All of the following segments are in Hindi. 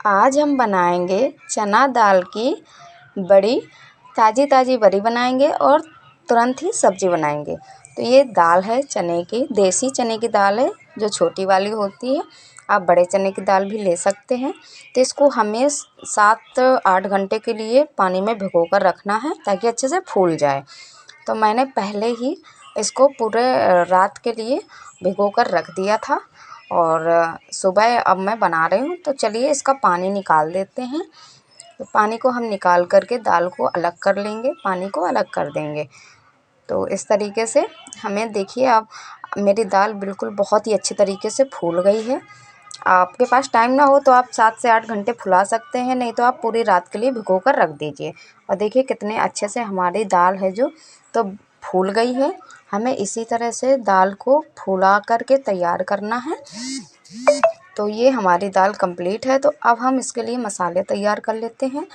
आज हम बनाएंगे चना दाल की बड़ी। ताज़ी ताज़ी बड़ी बनाएंगे और तुरंत ही सब्ज़ी बनाएंगे। तो ये दाल है चने की, देसी चने की दाल है जो छोटी वाली होती है। आप बड़े चने की दाल भी ले सकते हैं। तो इसको हमें 7-8 घंटे के लिए पानी में भिगो कर रखना है ताकि अच्छे से फूल जाए। तो मैंने पहले ही इसको पूरे रात के लिए भिगो कर रख दिया था और सुबह अब मैं बना रही हूँ। तो चलिए इसका पानी निकाल देते हैं। तो पानी को हम निकाल करके दाल को अलग कर लेंगे, पानी को अलग कर देंगे। तो इस तरीके से हमें देखिए, आप मेरी दाल बिल्कुल बहुत ही अच्छी तरीके से फूल गई है। आपके पास टाइम ना हो तो आप 7 से 8 घंटे फुला सकते हैं, नहीं तो आप पूरी रात के लिए भिगो कर रख दीजिए। और देखिए कितने अच्छे से हमारी दाल है जो तो फूल गई है। हमें इसी तरह से दाल को फुला करके तैयार करना है। तो ये हमारी दाल कंप्लीट है। तो अब हम इसके लिए मसाले तैयार कर लेते हैं।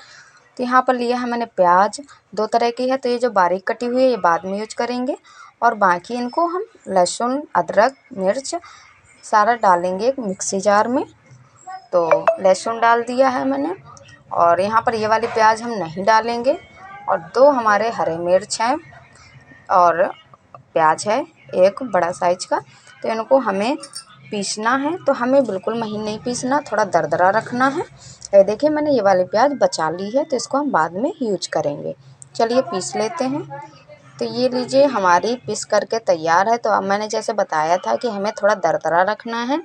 तो यहाँ पर लिया है मैंने प्याज, 2 तरह की है। तो ये जो बारीक कटी हुई है ये बाद में यूज करेंगे, और बाकी इनको हम लहसुन, अदरक, मिर्च सारा डालेंगे एक मिक्सी जार में। तो लहसुन डाल दिया है मैंने, और यहाँ पर ये वाली प्याज हम नहीं डालेंगे। और 2 हमारे हरे मिर्च हैं और प्याज है एक बड़ा साइज का। तो इनको हमें पीसना है। तो हमें बिल्कुल महीन नहीं पीसना, थोड़ा दरदरा रखना है। ये देखिए मैंने ये वाली प्याज बचा ली है, तो इसको हम बाद में यूज करेंगे। चलिए पीस लेते हैं। तो ये लीजिए हमारी पीस करके तैयार है। तो अब मैंने जैसे बताया था कि हमें थोड़ा दरदरा रखना है,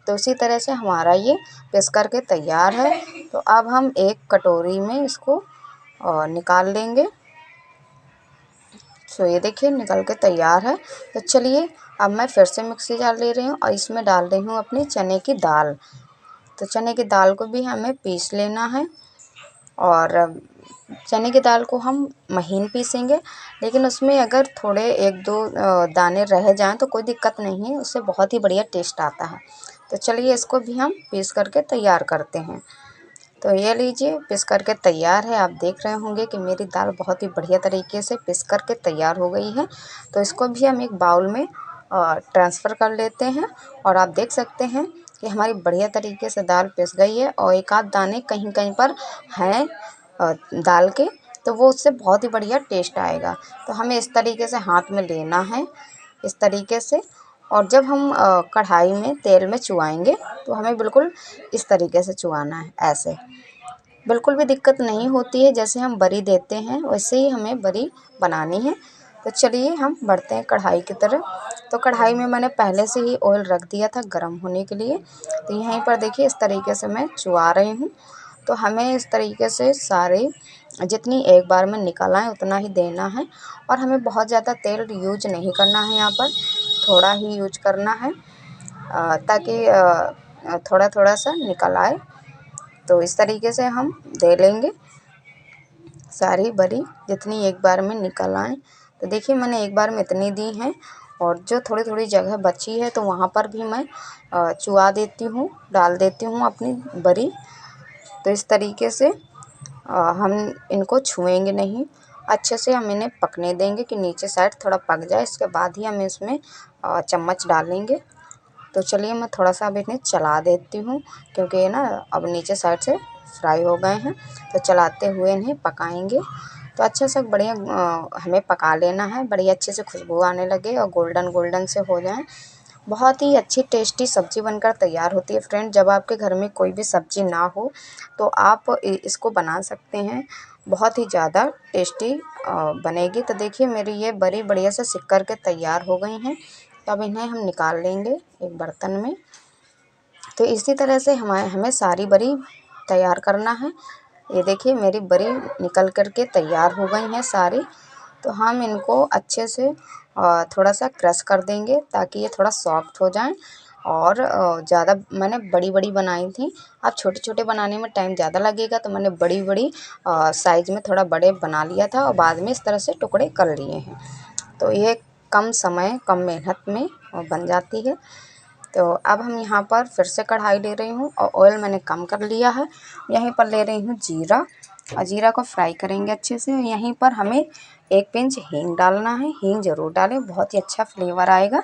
तो उसी तरह से हमारा ये पीस करके तैयार है। तो अब हम एक कटोरी में इसको निकाल लेंगे। सो ये देखिए निकल के तैयार है। तो चलिए अब मैं फिर से मिक्सी जार ले रही हूँ और इसमें डाल रही हूँ अपनी चने की दाल। तो चने की दाल को भी हमें पीस लेना है, और चने की दाल को हम महीन पीसेंगे, लेकिन उसमें अगर थोड़े 1-2 दाने रह जाएं तो कोई दिक्कत नहीं है, उससे बहुत ही बढ़िया टेस्ट आता है। तो चलिए इसको भी हम पीस करके तैयार करते हैं। तो ये लीजिए पीस करके तैयार है। आप देख रहे होंगे कि मेरी दाल बहुत ही बढ़िया तरीके से पीस करके तैयार हो गई है। तो इसको भी हम एक बाउल में ट्रांसफ़र कर लेते हैं, और आप देख सकते हैं कि हमारी बढ़िया तरीके से दाल पिस गई है, और एक आध दाने कहीं कहीं पर हैं दाल के, तो वो उससे बहुत ही बढ़िया टेस्ट आएगा। तो हमें इस तरीके से हाथ में लेना है, इस तरीके से। और जब हम कढ़ाई में तेल में चुआएंगे तो हमें बिल्कुल इस तरीके से चुआना है, ऐसे। बिल्कुल भी दिक्कत नहीं होती है, जैसे हम बरी देते हैं वैसे ही हमें बरी बनानी है। तो चलिए हम बढ़ते हैं कढ़ाई की तरफ। तो कढ़ाई में मैंने पहले से ही ऑयल रख दिया था गर्म होने के लिए। तो यहीं पर देखिए इस तरीके से मैं चुआ रही हूँ। तो हमें इस तरीके से सारे जितनी एक बार में निकल आए उतना ही देना है, और हमें बहुत ज़्यादा तेल यूज नहीं करना है, यहाँ पर थोड़ा ही यूज करना है ताकि थोड़ा थोड़ा सा निकल आए। तो इस तरीके से हम दे लेंगे सारी बरी जितनी एक बार में निकल आए। तो देखिए मैंने एक बार में इतनी दी हैं, और जो थोड़ी थोड़ी जगह बची है तो वहाँ पर भी मैं चुआ देती हूँ, डाल देती हूँ अपनी बरी। तो इस तरीके से हम इनको छुएंगे नहीं, अच्छे से हम इन्हें पकने देंगे कि नीचे साइड थोड़ा पक जाए। इसके बाद ही हम इसमें चम्मच डालेंगे। तो चलिए मैं थोड़ा सा अब इन्हें चला देती हूँ, क्योंकि ये ना अब नीचे साइड से फ्राई हो गए हैं। तो चलाते हुए इन्हें पकाएंगे। तो अच्छे से बढ़िया हमें पका लेना है, बड़ी अच्छे से खुशबू आने लगे और गोल्डन गोल्डन से हो जाए। बहुत ही अच्छी टेस्टी सब्ज़ी बनकर तैयार होती है फ्रेंड। जब आपके घर में कोई भी सब्ज़ी ना हो तो आप इसको बना सकते हैं, बहुत ही ज़्यादा टेस्टी बनेगी। तो देखिए मेरी ये बड़ी बढ़िया से सिक कर के तैयार हो गई हैं। तब इन्हें हम निकाल लेंगे एक बर्तन में। तो इसी तरह से हमें सारी बरी तैयार करना है। ये देखिए मेरी बरी निकल कर के तैयार हो गई हैं सारी। तो हम इनको अच्छे से थोड़ा सा क्रश कर देंगे ताकि ये थोड़ा सॉफ्ट हो जाएं। और ज़्यादा मैंने बड़ी बड़ी बनाई थी, अब छोटे छोटे बनाने में टाइम ज़्यादा लगेगा, तो मैंने बड़ी बड़ी साइज़ में थोड़ा बड़े बना लिया था और बाद में इस तरह से टुकड़े कर लिए हैं। तो ये कम समय कम मेहनत में बन जाती है। तो अब हम यहाँ पर फिर से कढ़ाई ले रही हूँ, और ऑयल मैंने कम कर लिया है। यहीं पर ले रही हूँ जीरा, और जीरा को फ्राई करेंगे अच्छे से। यहीं पर हमें 1 पिंच हींग डालना है, हींग ज़रूर डालें, बहुत ही अच्छा फ्लेवर आएगा।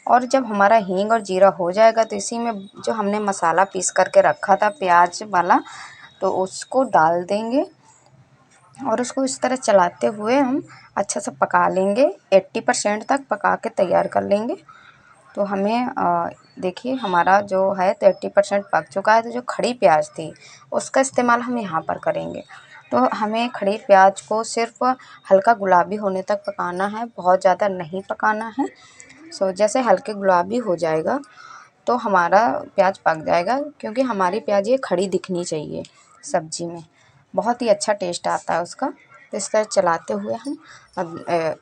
और जब हमारा हींग और जीरा हो जाएगा तो इसी में जो हमने मसाला पीस करके रखा था प्याज वाला, तो उसको डाल देंगे और उसको इस तरह चलाते हुए हम अच्छा से पका लेंगे। 80% तक पका के तैयार कर लेंगे। तो हमें देखिए हमारा जो है तो 80% पक चुका है। तो जो खड़ी प्याज थी उसका इस्तेमाल हम यहाँ पर करेंगे। तो हमें खड़ी प्याज को सिर्फ हल्का गुलाबी होने तक पकाना है, बहुत ज़्यादा नहीं पकाना है। जैसे हल्के गुलाबी हो जाएगा तो हमारा प्याज पक जाएगा, क्योंकि हमारी प्याज ये खड़ी दिखनी चाहिए सब्ज़ी में, बहुत ही अच्छा टेस्ट आता है उसका। तो इस तरह चलाते हुए हम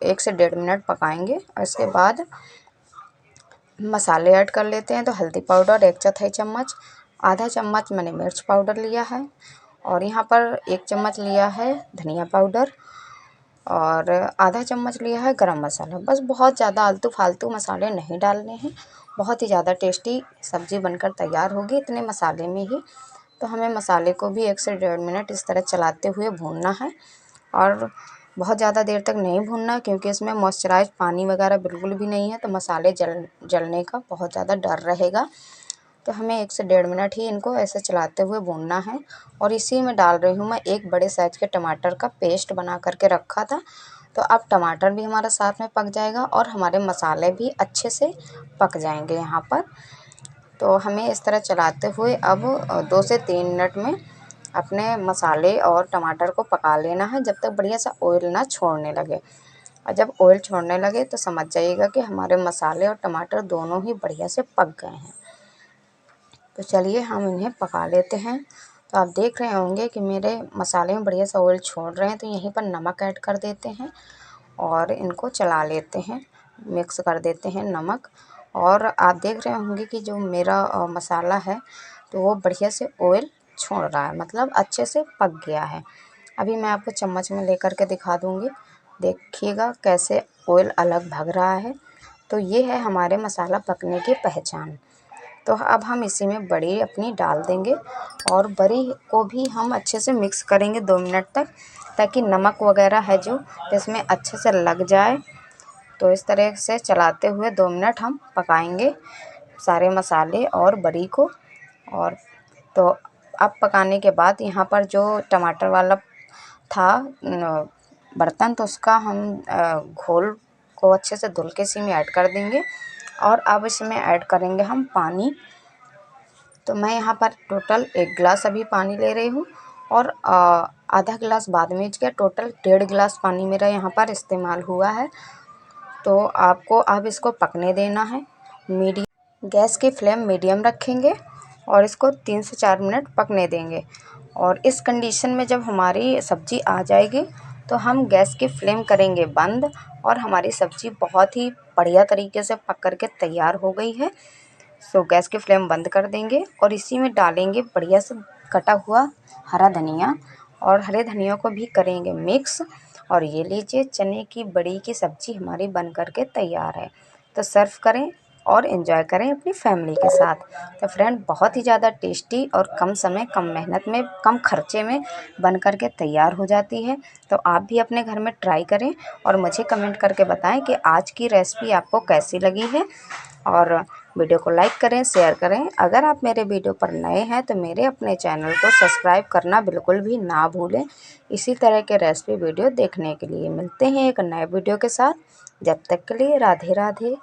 1 से 1.5 मिनट पकाएंगे और इसके बाद मसाले ऐड कर लेते हैं। तो हल्दी पाउडर 1/4 चम्मच, आधा चम्मच मैंने मिर्च पाउडर लिया है और यहाँ पर 1 चम्मच लिया है धनिया पाउडर और आधा चम्मच लिया है गरम मसाला। बस बहुत ज़्यादा आलतू फालतू मसाले नहीं डालने हैं, बहुत ही ज़्यादा टेस्टी सब्ज़ी बनकर तैयार होगी इतने मसाले में ही। तो हमें मसाले को भी 1 से 1.5 मिनट इस तरह चलाते हुए भूनना है और बहुत ज़्यादा देर तक नहीं भूनना, क्योंकि इसमें मॉइस्चराइज पानी वगैरह बिल्कुल भी नहीं है, तो मसाले जलने का बहुत ज़्यादा डर रहेगा। तो हमें 1 से 1.5 मिनट ही इनको ऐसे चलाते हुए भूनना है। और इसी में डाल रही हूँ मैं 1 बड़े साइज़ के टमाटर का पेस्ट बना करके रखा था। तो अब टमाटर भी हमारा साथ में पक जाएगा और हमारे मसाले भी अच्छे से पक जाएंगे यहाँ पर। तो हमें इस तरह चलाते हुए अब 2 से 3 मिनट में अपने मसाले और टमाटर को पका लेना है, जब तक बढ़िया सा ऑयल ना छोड़ने लगे। और जब ऑयल छोड़ने लगे तो समझ जाइएगा कि हमारे मसाले और टमाटर दोनों ही बढ़िया से पक गए हैं। तो चलिए हम इन्हें पका लेते हैं। तो आप देख रहे होंगे कि मेरे मसाले में बढ़िया सा ऑयल छोड़ रहे हैं। तो यहीं पर नमक ऐड कर देते हैं और इनको चला लेते हैं, मिक्स कर देते हैं नमक। और आप देख रहे होंगे कि जो मेरा मसाला है तो वो बढ़िया से ऑयल छोड़ रहा है, मतलब अच्छे से पक गया है। अभी मैं आपको चम्मच में लेकर के दिखा दूँगी, देखिएगा कैसे ऑयल अलग भग रहा है। तो ये है हमारे मसाला पकने की पहचान। तो अब हम इसी में बड़ी अपनी डाल देंगे और बड़ी को भी हम अच्छे से मिक्स करेंगे 2 मिनट तक, ताकि नमक वगैरह है जो इसमें अच्छे से लग जाए। तो इस तरह से चलाते हुए 2 मिनट हम पकाएंगे सारे मसाले और बड़ी को। और तो अब पकाने के बाद यहाँ पर जो टमाटर वाला था बर्तन, तो उसका हम घोल को अच्छे से धुल के इसी में ऐड कर देंगे। और अब इसमें ऐड करेंगे हम पानी। तो मैं यहाँ पर टोटल 1 गिलास अभी पानी ले रही हूँ और आधा गिलास बाद में यूज किया, टोटल 1.5 गिलास पानी मेरा यहाँ पर इस्तेमाल हुआ है। तो आपको अब इसको पकने देना है। मीडियम गैस की फ्लेम मीडियम रखेंगे और इसको 3 से 4 मिनट पकने देंगे। और इस कंडीशन में जब हमारी सब्ज़ी आ जाएगी तो हम गैस की फ्लेम करेंगे बंद और हमारी सब्ज़ी बहुत ही बढ़िया तरीके से पक कर के तैयार हो गई है। गैस की फ्लेम बंद कर देंगे और इसी में डालेंगे बढ़िया से कटा हुआ हरा धनिया और हरे धनिया को भी करेंगे मिक्स। और ये लीजिए चने की बड़ी की सब्ज़ी हमारी बन कर के तैयार है। तो सर्व करें और एंजॉय करें अपनी फैमिली के साथ। तो फ्रेंड बहुत ही ज़्यादा टेस्टी और कम समय कम मेहनत में कम खर्चे में बन कर के तैयार हो जाती है। तो आप भी अपने घर में ट्राई करें और मुझे कमेंट करके बताएं कि आज की रेसिपी आपको कैसी लगी है। और वीडियो को लाइक करें, शेयर करें। अगर आप मेरे वीडियो पर नए हैं तो मेरे अपने चैनल को सब्सक्राइब करना बिल्कुल भी ना भूलें। इसी तरह के रेसिपी वीडियो देखने के लिए मिलते हैं एक नए वीडियो के साथ। जब तक के लिए राधे राधे।